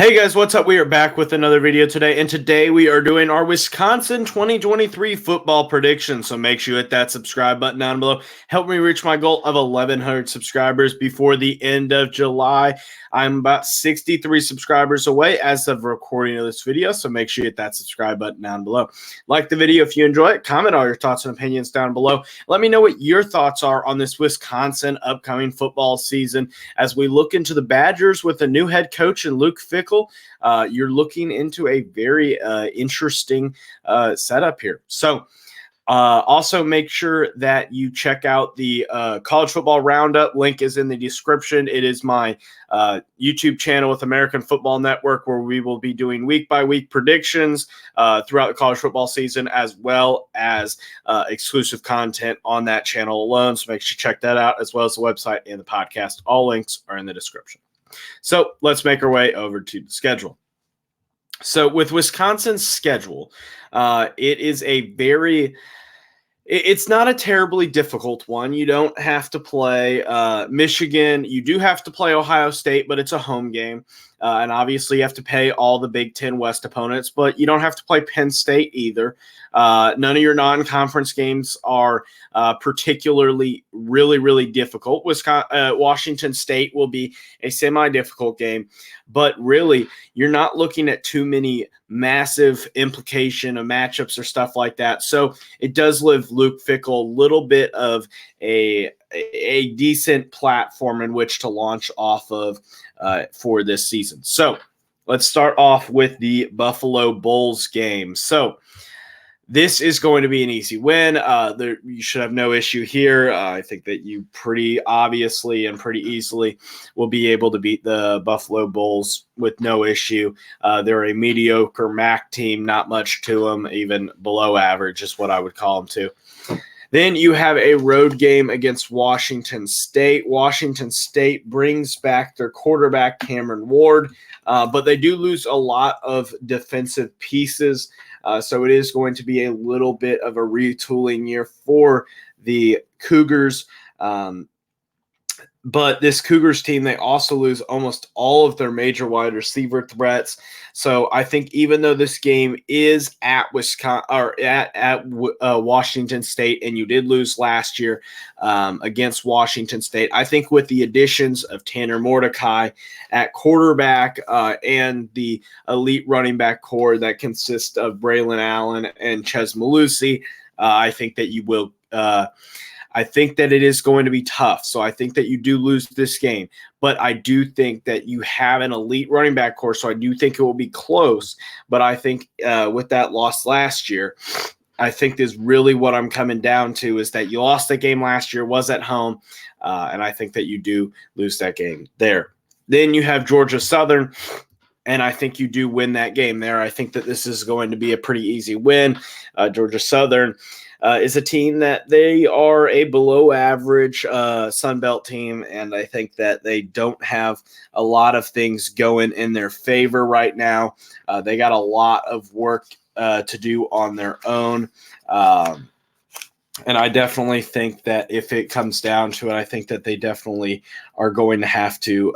Hey guys, what's up? We are back with another video today, and today we are doing our Wisconsin 2023 football predictions. So make sure you hit that subscribe button down below. Help me reach my goal of 1,100 subscribers before the end of July. I'm about 63 subscribers away as of recording of this video, so make sure you hit that subscribe button down below. Like the video if you enjoy it. Comment all your thoughts and opinions down below. Let me know what your thoughts are on this Wisconsin upcoming football season as we look into the Badgers with a new head coach in Luke Fickell. You're looking into a very interesting setup here. So also make sure that you check out the college football roundup. Link is in the description. It is my YouTube channel with American Football Network, where we will be doing week-by-week predictions throughout the college football season, as well as exclusive content on that channel alone. So make sure you check that out, as well as the website and the podcast. All links are in the description. So let's make our way over to the schedule. So with Wisconsin's schedule, it is a very – it's not a terribly difficult one. You don't have to play Michigan. You do have to play Ohio State, but it's a home game. And obviously you have to pay all the Big Ten West opponents, but you don't have to play Penn State either. None of your non-conference games are particularly really difficult. Washington State will be a semi-difficult game, but really you're not looking at too many massive implication of matchups or stuff like that. So it does leave Luke Fickell a little bit of a decent platform in which to launch off of for this season. So let's start off with the Buffalo Bulls game. So this is going to be an easy win. You should have no issue here. I think that you pretty obviously and pretty easily will be able to beat the Buffalo Bulls with no issue. They're a mediocre MAC team, not much to them, even below average is what I would call them to. Then you have a road game against Washington State. Washington State brings back their quarterback, Cameron Ward, but they do lose a lot of defensive pieces. So it is going to be a little bit of a retooling year for the Cougars. But this Cougars team, they also lose almost all of their major wide receiver threats. So I think even though this game is at Wisconsin or at Washington State, and you did lose last year against Washington State, I think with the additions of Tanner Mordecai at quarterback and the elite running back core that consists of Braylon Allen and Ches Malusi, I think that you will. I think that it is going to be tough. So I think that you do lose this game. But I do think that you have an elite running back core, so I do think it will be close. But I think with that loss last year, I think is really what I'm coming down to is that you lost that game last year, was at home, and I think that you do lose that game there. Then you have Georgia Southern, and I think you do win that game there. I think that this is going to be a pretty easy win. Georgia Southern is a team that they are a below average Sun Belt team, and I think that they don't have a lot of things going in their favor right now. They got a lot of work to do on their own. And I definitely think that if it comes down to it, I think that they definitely are going to have to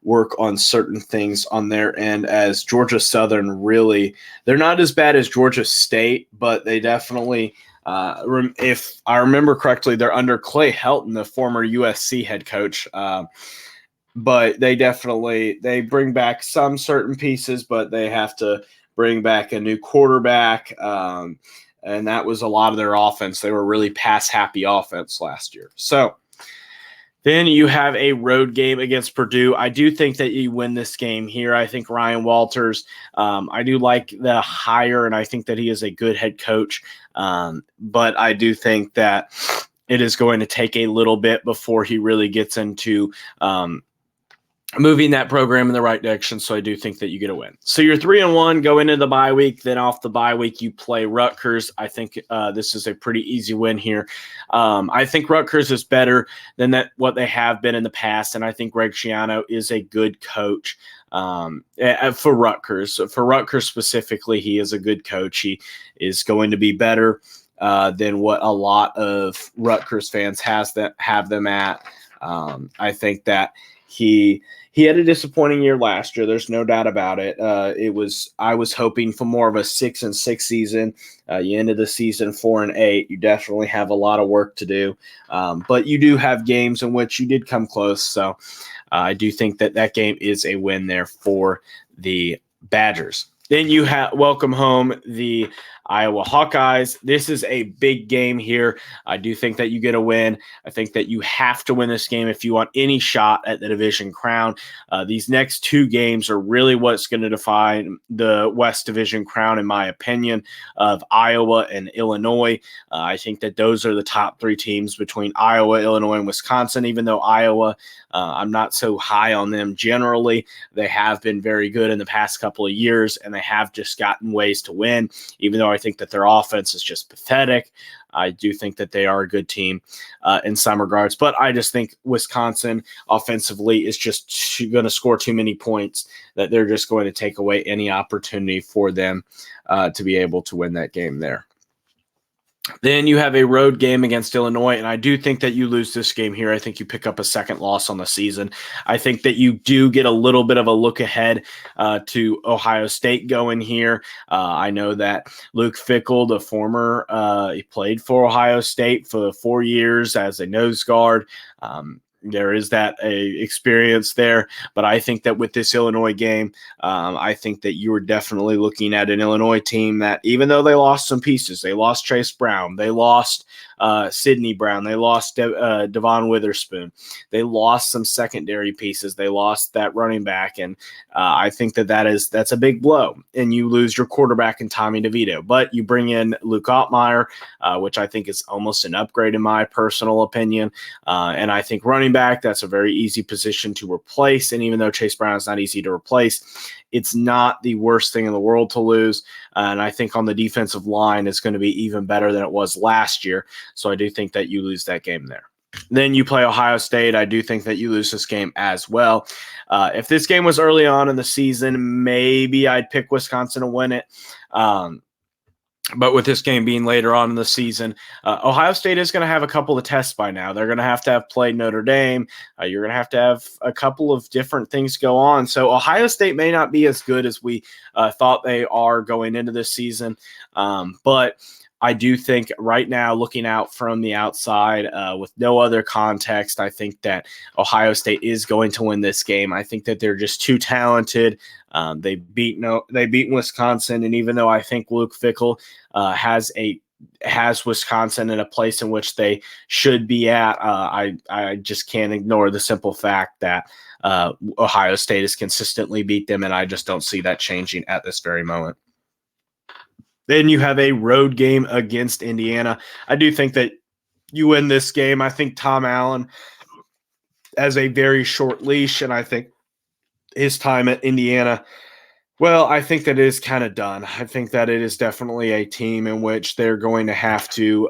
work on certain things on their end, as Georgia Southern really, they're not as bad as Georgia State, but they definitely, if I remember correctly, they're under Clay Helton, the former USC head coach. But they bring back some certain pieces, but they have to bring back a new quarterback. And that was a lot of their offense. They were really pass-happy offense last year. So then you have a road game against Purdue. I do think that you win this game here. I think Ryan Walters, I do like the hire, and I think that he is a good head coach. But I do think that it is going to take a little bit before he really gets into moving that program in the right direction. So I do think that you get a win. So you're 3-1, go into the bye week. Then off the bye week, you play Rutgers. I think this is a pretty easy win here. I think Rutgers is better than what they have been in the past. And I think Greg Schiano is a good coach for Rutgers. For Rutgers specifically, he is a good coach. He is going to be better than what a lot of Rutgers fans have them at. I think that He had a disappointing year last year. There's no doubt about it. I was hoping for more of a 6-6 season. You ended the season 4-8. You definitely have a lot of work to do, but you do have games in which you did come close. So I do think that game is a win there for the Badgers. Then you welcome home the Iowa Hawkeyes. This is a big game here. I do think that you get a win. I think that you have to win this game if you want any shot at the division crown. These next two games are really what's going to define the West Division crown, in my opinion, of Iowa and Illinois. I think that those are the top three teams between Iowa, Illinois, and Wisconsin, even though Iowa, I'm not so high on them generally. They have been very good in the past couple of years, and they have just gotten ways to win, even though I think that their offense is just pathetic. I do think that they are a good team in some regards, but I just think Wisconsin offensively is just going to score too many points that they're just going to take away any opportunity for them to be able to win that game there. Then you have a road game against Illinois, and I do think that you lose this game here. I think you pick up a second loss on the season. I think that you do get a little bit of a look ahead to Ohio State going here. I know that Luke Fickell, the former, he played for Ohio State for 4 years as a nose guard. There is that experience there, but I think that with this Illinois game, I think that you were definitely looking at an Illinois team that, even though they lost some pieces, they lost Chase Brown, they lost Sidney Brown, they lost Devon Witherspoon, they lost some secondary pieces, they lost that running back, and I think that's a big blow. And you lose your quarterback in Tommy DeVito, but you bring in Luke Ottmeyer, which I think is almost an upgrade in my personal opinion, and I think running back, that's a very easy position to replace. And even though Chase Brown is not easy to replace, it's not the worst thing in the world to lose. And I think on the defensive line, it's going to be even better than it was last year. So I do think that you lose that game there. Then you play Ohio State. I do think that you lose this game as well. If this game was early on in the season, maybe I'd pick Wisconsin to win it. But with this game being later on in the season, Ohio State is going to have a couple of tests by now. They're going to have played Notre Dame. You're going to have a couple of different things go on. So Ohio State may not be as good as we thought they are going into this season. But I do think right now, looking out from the outside with no other context, I think that Ohio State is going to win this game. I think that they're just too talented. They beat Wisconsin, and even though I think Luke Fickell has Wisconsin in a place in which they should be at, I just can't ignore the simple fact that Ohio State has consistently beat them, and I just don't see that changing at this very moment. Then you have a road game against Indiana. I do think that you win this game. I think Tom Allen has a very short leash, and I think his time at Indiana, well, I think that it is kind of done. I think that it is definitely a team in which they're going to have to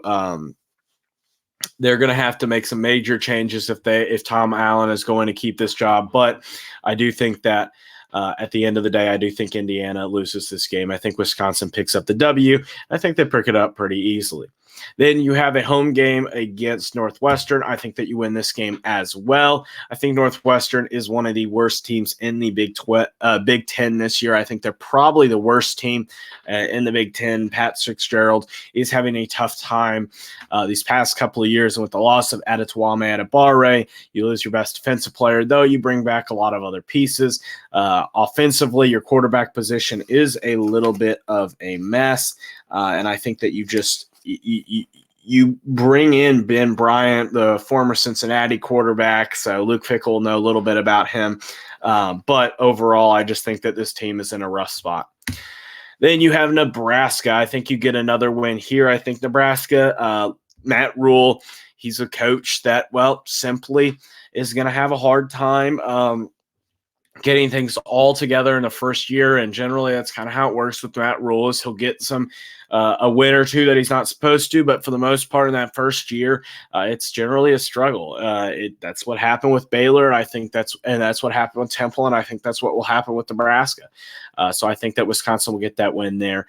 make some major changes if Tom Allen is going to keep this job. But I do think that at the end of the day, I do think Indiana loses this game. I think Wisconsin picks up the W. I think they pick it up pretty easily. Then you have a home game against Northwestern. I think that you win this game as well. I think Northwestern is one of the worst teams in the Big Ten this year. I think they're probably the worst team in the Big Ten. Pat Fitzgerald is having a tough time these past couple of years. And with the loss of Adetowame Adebawore, you lose your best defensive player, though you bring back a lot of other pieces. Offensively, your quarterback position is a little bit of a mess. And I think that you bring in Ben Bryant, the former Cincinnati quarterback, so Luke Fickell will know a little bit about him. But overall, I just think that this team is in a rough spot. Then you have Nebraska. I think you get another win here. I think Nebraska, Matt Rule, he's a coach that, simply is going to have a hard time getting things all together in the first year, and generally that's kind of how it works with Matt Rule. Is he'll get a win or two that he's not supposed to, but for the most part in that first year, it's generally a struggle. That's what happened with Baylor, and I think that's what happened with Temple, and I think that's what will happen with Nebraska. So I think that Wisconsin will get that win there.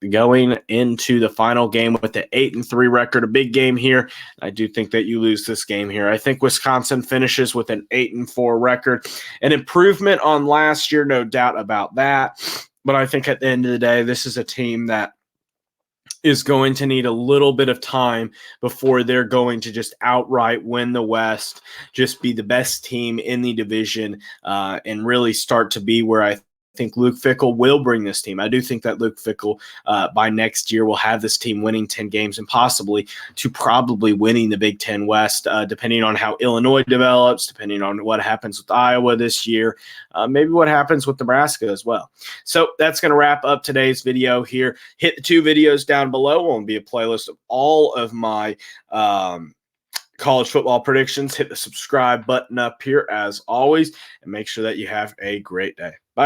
going into the final game with the 8-3 record, a big game here. I do think that you lose this game here. I think Wisconsin finishes with an 8-4 record, an improvement on last year, no doubt about that. But I think at the end of the day, this is a team that is going to need a little bit of time before they're going to just outright win the West, just be the best team in the division, and really start to be where I think Luke Fickell will bring this team. I do think that Luke Fickell by next year will have this team winning 10 games and possibly to probably winning the Big Ten West, depending on how Illinois develops, depending on what happens with Iowa this year, maybe what happens with Nebraska as well. So that's going to wrap up today's video here. Hit the 2 videos down below. Will be a playlist of all of my college football predictions. Hit the subscribe button up here as always, and make sure that you have a great day. Bye.